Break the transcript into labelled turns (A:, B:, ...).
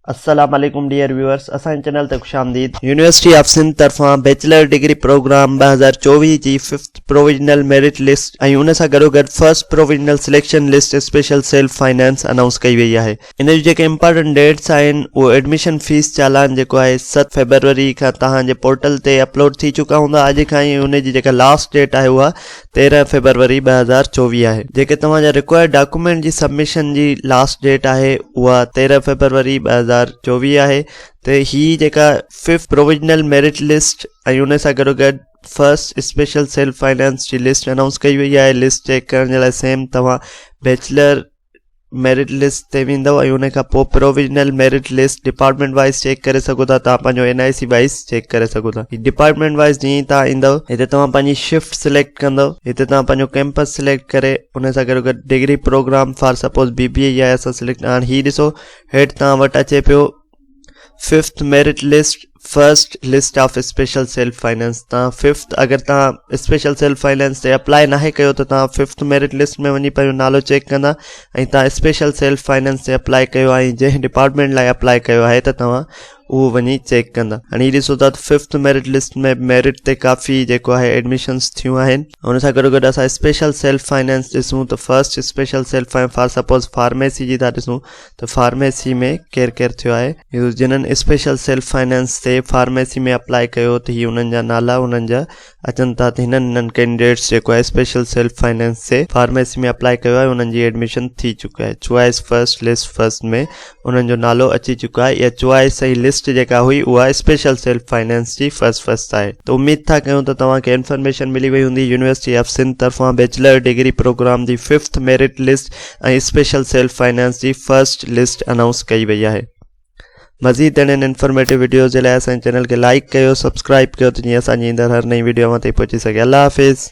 A: अस्सलाम वालेकुम dear viewers, असां चैनल ते खुशामदीद। यूनिवर्सिटी ऑफ सिंध तरफां बैचलर डिग्री प्रोग्राम 2024 जी 5th प्रोविजनल मेरिट लिस्ट ऐं उन सां गॾोगॾु first provisional selection list special self finance announce कई वई आहे। इन जी जेके इंपॉर्टेंट डेट्स आहिनि उहो एडमिशन फीस चालान जेको आहे 7 फरवरी खां तव्हांजे पोर्टल ते अपलोड थी चुका हूंदा। अॼु खां ई उन जी जेका लास्ट डेट आहे उहा 13 फरवरी 2024 आहे। जेके तव्हांजा रिक्वायर्ड डॉक्यूमेंट जी सबमिशन जी लास्ट डेट आहे उहा 13 फरवरी 2024 आहे। तो ही जेका 5th प्रोविजनल मेरिट लिस्ट ऐं उन सां गॾोगॾु फर्स्ट स्पेशल सेल्फ फाइनेंस जी लिस्ट अनाउंस कई वई आहे। लिस्ट चेक करण जे लाइ सेम तव्हां बैचलर मेरिट लिस्ट ते वेंदव ऐं उन खां पोइ provisional merit list department wise check करे सघो था। तव्हां पंहिंजो NIC वाइज चेक करे सघो था। डिपार्टमेंट वाइज जीअं तव्हां ईंदव हिते तव्हां पंहिंजी शिफ्ट सिलेक्ट कंदव। हिते तव्हां पंहिंजो कैंपस सिलेक्ट करे उन सां गॾोगॾु degree programme for suppose BBA आहे असां सिलेक्ट। हाणे हीअ ॾिसो हेठि तव्हां वटि अचे पियो 5th merit list first list of special self finance. तव्हां 5th अगर तव्हां स्पेशल सेल्फ फाइनेंस ते अप्लाई नाहे कयो त तव्हां 5th मेरिट लिस्ट में वञी पंहिंजो नालो चेक कंदा ऐं तव्हां स्पेशल सेल्फ फाइनेंस ते अप्लाई कयो आहे ऐं जंहिं डिपार्टमेंट लाइ अप्लाई कयो आहे त तव्हां उहो वञी चेक कंदा। हाणे हीअ ॾिसो था 5th मेरिट लिस्ट में मेरिट ते काफ़ी जेको आहे एडमिशन्स थियूं आहिनि। हुन सां गॾोगॾु असां स्पेशल सेल्फ फाइनेंस ॾिसूं त first special self for suppose pharmacy जी था ॾिसूं त फार्मेसी में केरु केरु थियो आहे। जिन्हनि स्पेशल सेल्फ फाइनेंस ते फार्मेसी में अप्लाई कयो त हीअ उन्हनि जा नाला उन्हनि जा अचनि था। त हिननि कैंडिडेट्स जेको आहे स्पेशल सेल्फ फाइनेंस से फार्मेसी में अप्लाई कयो आहे उन्हनि जी एडमिशन थी चुका आहे। चॉइस फर्स्ट लिस्ट फर्स्ट में उन्हनि जो नालो अची चुका आहे। या चॉइस सही लिस्ट जेका हुई उहा स्पेशल सेल्फ फाइनेंस जी फर्स्ट आहे। तो उम्मीद था कयूं त तव्हांखे इन्फॉर्मेशन मिली वई हूंदी। यूनिवर्सिटी ऑफ सिंध तरफां बैचलर डिग्री प्रोग्राम जी 5th मेरिट लिस्ट ऐं स्पेशल सेल्फ फाइनेंस जी फर्स्ट लिस्ट अनाउंस कई वई आहे। मज़ीद अहिड़नि इंफॉर्मेटिव वीडियोज़ जे लाइ असांजे चैनल खे लाइक कयो, सब्सक्राइब कयो त जीअं असांजी ईंदड़ हर नई वीडियो ते पहुची सघे। अल्लाह हाफ़िज़।